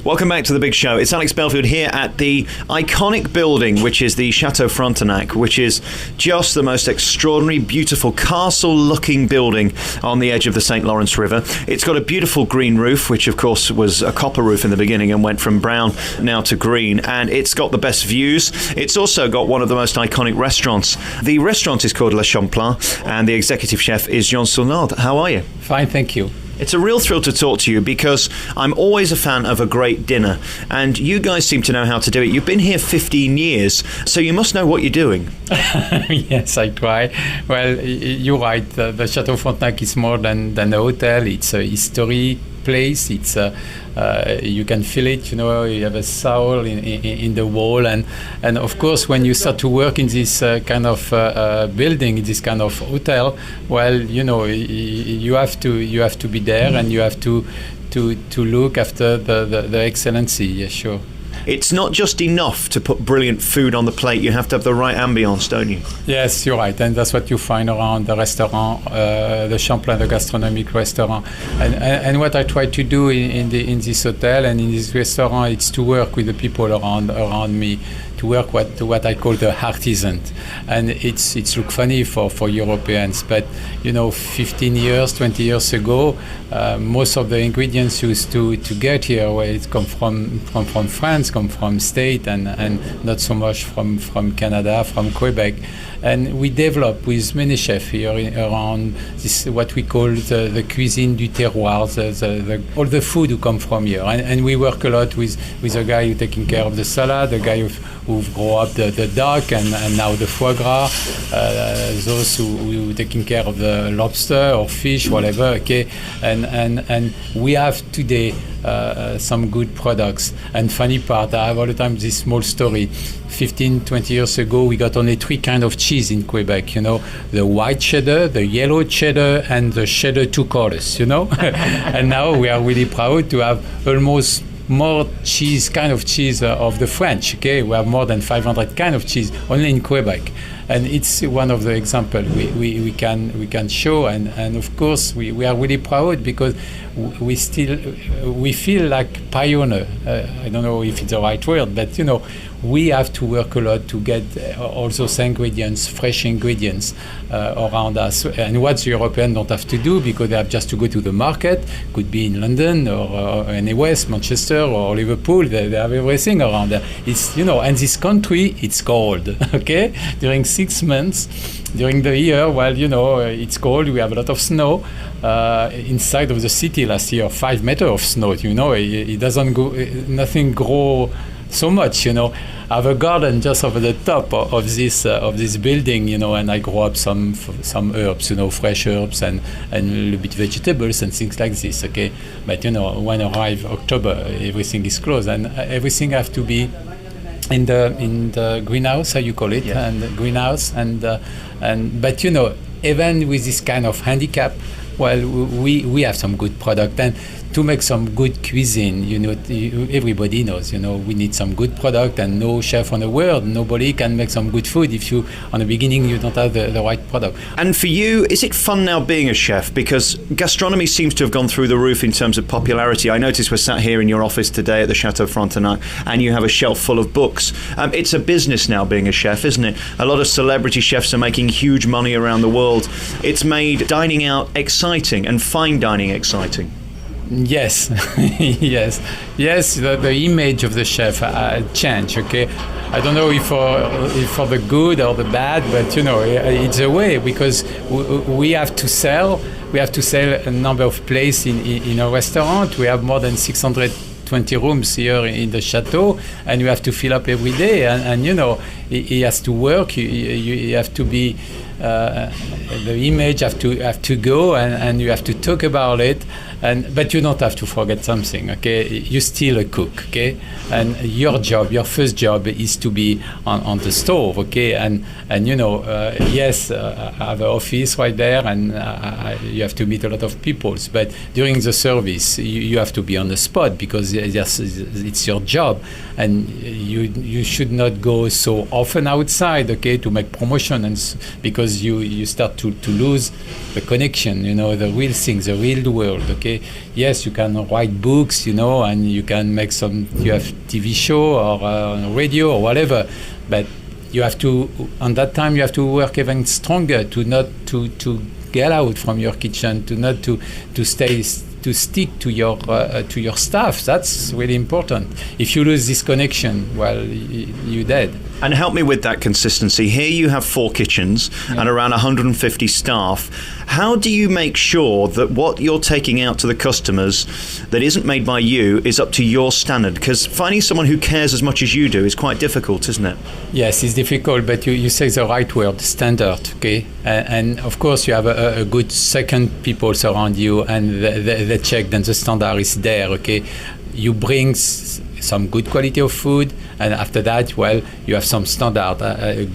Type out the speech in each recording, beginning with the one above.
Welcome back to The Big Show. It's Alex Belfield here at the iconic building, which is the Château Frontenac, which is just the most extraordinary, beautiful, castle-looking building on the edge of the St. Lawrence River. It's got a beautiful green roof, which of course was a copper roof in the beginning and went from brown now to green, and it's got the best views. It's also got one of the most iconic restaurants. The restaurant is called Le Champlain, and the executive chef is Jean Soulard. How are you? Fine, thank you. It's a real thrill to talk to you because I'm always a fan of a great dinner, and you guys seem to know how to do it. You've been here 15 years, so you must know what you're doing. Yes, I try. Well, you're right. The Château Frontenac is more than a hotel. It's a history place. It's you can feel it. You know, you have a soul in the wall, and of course, when you start to work in this kind of building, in this kind of hotel, well, you know, you have to be there, and you have to look after the excellency. Yeah, sure. It's not just enough to put brilliant food on the plate. You have to have the right ambience, don't you? Yes, you're right, and that's what you find around the restaurant, the Champlain, the gastronomic restaurant. And what I try to do in this hotel and in this restaurant, it's to work with the people around me, to work what I call the artisan. And it's look funny for Europeans, but you know, 15 years, 20 years ago, most of the ingredients used to get here, where it come from France, come from state, and not so much from Canada, from Quebec. And we develop with many chefs here around this, what we call the cuisine du terroir, all the food who come from here. And we work a lot with a guy who's taking care of the salad, a guy who grow up the duck and now the foie gras, those who taking care of the lobster or fish, whatever. Okay, and we have today some good products. And funny part, I have all the time this small story. 15, 20 years ago, we got only 3 kinds of cheese in Quebec, you know, the white cheddar, the yellow cheddar, and the cheddar 2 colors, you know. And now we are really proud to have almost more cheese, kind of cheese of the French, okay? We have more than 500 kind of cheese only in Quebec. And it's one of the examples we can show, and of course we are really proud because we feel like pioneer. I don't know if it's the right word, but you know, we have to work a lot to get all those ingredients, fresh ingredients around us. And what the Europeans don't have to do, because they have just to go to the market, could be in London or in West, Manchester or Liverpool, they have everything around there. It's, you know, and this country, it's cold, okay? During 6 months, during the year, well, you know, it's cold, we have a lot of snow. Inside of the city last year, 5 meters of snow, you know, it doesn't go, nothing grow so much, you know. I have a garden just over the top of this building, you know, and I grow up some herbs, you know, fresh herbs and a little bit vegetables and things like this, okay. But you know, when arrive October, everything is closed, and everything have to be in the greenhouse, how you call it, yeah. And the greenhouse, and but you know, even with this kind of handicap, well, we have some good product, and to make some good cuisine, you know, everybody knows, you know, we need some good product, and no chef on the world, nobody can make some good food if you, on the beginning, you don't have the right product. And for you, is it fun now being a chef? Because gastronomy seems to have gone through the roof in terms of popularity. I noticed we're sat here in your office today at the Château Frontenac, and you have a shelf full of books. It's a business now being a chef, isn't it? A lot of celebrity chefs are making huge money around the world. It's made dining out exciting and fine dining exciting. Yes, yes. The image of the chef changed. Okay, I don't know if for the good or the bad, but you know, it's a way, because we have to sell. We have to sell a number of places in a restaurant. We have more than 620 rooms here in the chateau, and you have to fill up every day. And you know, it has to work. You have to be. The image have to go, and you have to talk about it, but you don't have to forget something, okay? You're still a cook, okay? And your first job is to be on the stove, okay? And you know, yes, I have an office right there, and you have to meet a lot of people, but during the service you have to be on the spot, because yes, it's your job, and you should not go so often outside, okay, to make promotion, and because you start to lose the connection, you know, the real things, the real world, okay? okay? Yes, you can write books, and you can make you have TV show or radio or whatever, but you have to, on that time, you have to work even stronger to not to get out from your kitchen, to not to stick to your staff. That's really important. If you lose this connection, well, you're dead. And help me with that consistency. Here you have 4 kitchens and around 150 staff. How do you make sure that what you're taking out to the customers that isn't made by you is up to your standard? Because finding someone who cares as much as you do is quite difficult, isn't it? Yes, it's difficult, but you say the right word, standard, okay? And of course you have a good second people around you, and they check that the standard is there, okay? You bring some good quality of food, and after that, well, you have some standard,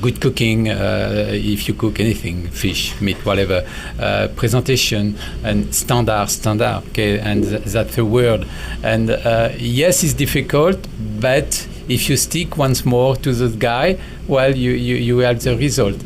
good cooking, if you cook anything, fish, meat, whatever, presentation, and standard, okay, and that's the word. And yes, it's difficult, but if you stick once more to the guy, well, you have the result.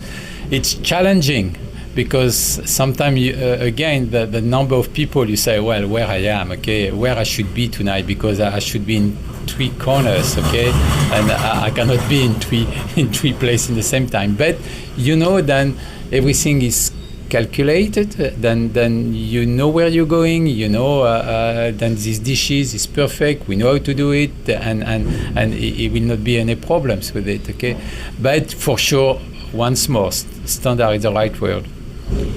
It's challenging, because sometimes, again, the number of people, you say, well, where I am, okay, where I should be tonight, because I should be in 3 corners, okay, and I cannot be in three places in the same time. But then everything is calculated, then you know where you're going, then these dishes is perfect, we know how to do it, and it will not be any problems with it, okay. But for sure, once more, standard is the right word.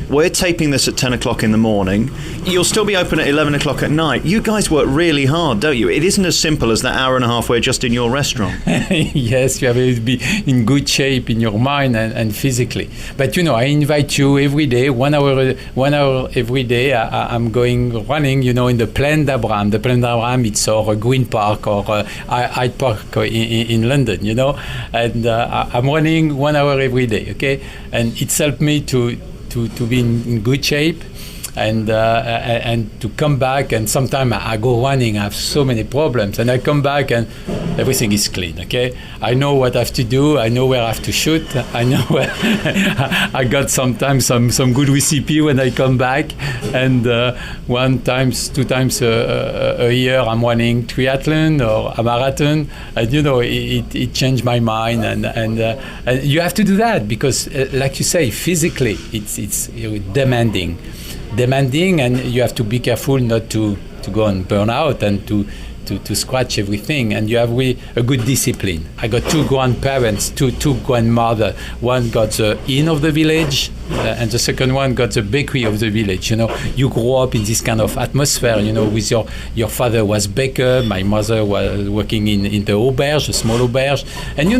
We're taping this at 10 o'clock in the morning. You'll still be open at 11 o'clock at night. You guys work really hard, don't you? It isn't as simple as that hour and a half we're just in your restaurant. Yes, you have to be in good shape in your mind and physically. But I invite you every day, 1 hour every day. I'm going running, in the Plaine d'Abraham. The Plaine d'Abraham, it's our Green Park or Hyde Park in London, And I'm running 1 hour every day, okay? And it's helped me to be in good shape and to come back. And sometimes I go running, I have so many problems, and I come back and everything is clean, okay? I know what I have to do, I know where I have to shoot, I know where I got sometimes some good recipe when I come back. And 2 times a year I'm running triathlon or a marathon, and it changed my mind, and you have to do that, because like you say, physically it's demanding, and you have to be careful not to go and burn out and to scratch everything. And you have a good discipline. I got 2 grandparents, two grandmother. One got the inn of the village, and the second one got the bakery of the village. You grow up in this kind of atmosphere. With your father was baker, my mother was working in the auberge, a small auberge, and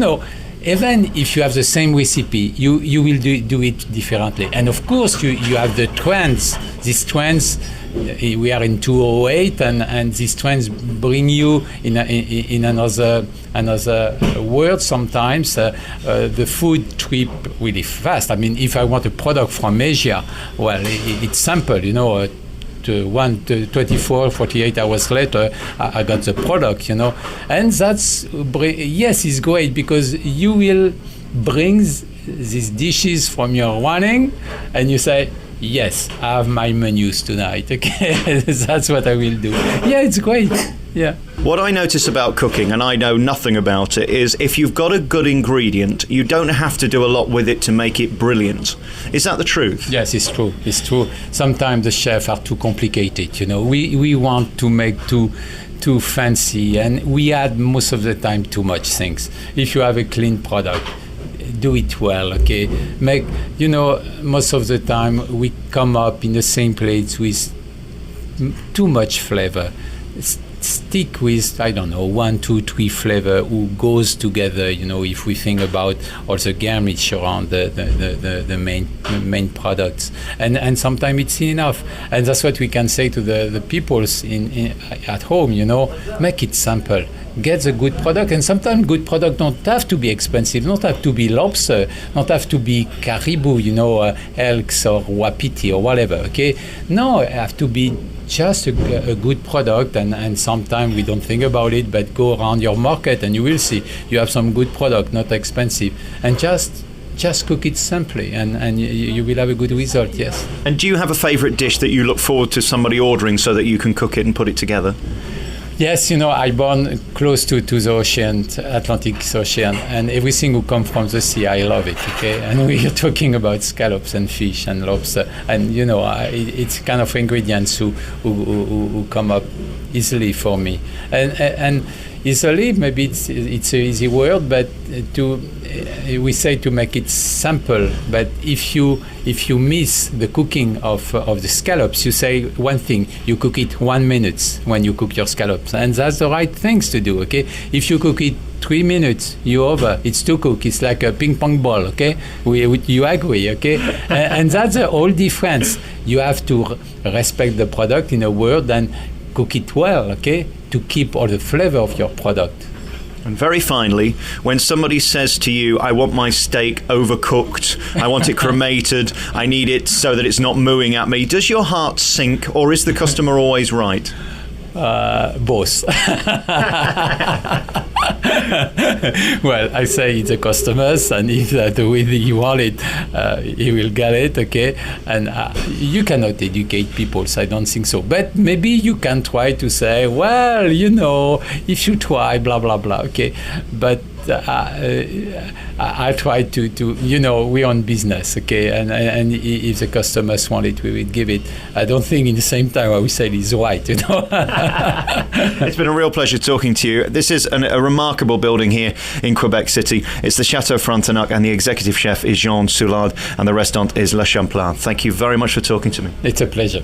even if you have the same recipe, you will do it differently. And of course, you have the trends. These trends, we are in 2008, and these trends bring you in another world sometimes. The food trip really fast. I mean, if I want a product from Asia, well, it's simple, 24, 48 hours later, I got the product, And that's, yes, it's great, because you will bring these dishes from your running, and you say, yes, I have my menus tonight, okay? That's what I will do. Yeah, it's great. Yeah. What I notice about cooking, and I know nothing about it, is if you've got a good ingredient, you don't have to do a lot with it to make it brilliant. Is that the truth? Yes, it's true. It's true. Sometimes the chefs are too complicated, We want to make too fancy, and we add most of the time too much things. If you have a clean product, do it well, okay? Most of the time we come up in the same plates with too much flavor. Stick with, 1, 2, 3 flavor who goes together, if we think about also garnish around the main products. And sometimes it's enough. And that's what we can say to the people at home, make it simple. Get the good product, and sometimes good product don't have to be expensive, don't have to be lobster, don't have to be caribou, elks or wapiti or whatever, okay? No, it have to be just a good product, and sometimes we don't think about it, but go around your market and you will see you have some good product, not expensive, and just just cook it simply, and you will have a good result. Yes. And do you have a favourite dish that you look forward to somebody ordering so that you can cook it and put it together? Yes, I born close to the ocean, Atlantic Ocean, and everything who comes from the sea, I love it, okay? And we are talking about scallops and fish and lobster, and it's kind of ingredients who come up easily for me. And easily, maybe it's an easy word, but we say to make it simple. But if you miss the cooking of the scallops, you say one thing: you cook it 1 minute when you cook your scallops, and that's the right things to do. Okay, if you cook it 3 minutes, you're over. It's too cooked. It's like a ping pong ball. Okay, you agree? Okay, and that's the whole difference. You have to respect the product, in a word, and cook it well. Okay, to keep all the flavor of your product. And very finally, when somebody says to you, I want my steak overcooked, I want it cremated, I need it so that it's not mooing at me, does your heart sink, or is the customer always right? Both. Well, I say it's the customers, and if the way he want it, he will get it, okay? And you cannot educate people, so I don't think so. But maybe you can try to say, well, if you try, blah, blah, blah, okay? But I try to we're on business, okay? And if the customers want it, we will give it. I don't think in the same time I will say it's right, It's been a real pleasure talking to you. This is a remarkable building here in Quebec City. It's the Château Frontenac, and the executive chef is Jean Soulard, and the restaurant is Le Champlain. Thank you very much for talking to me. It's a pleasure.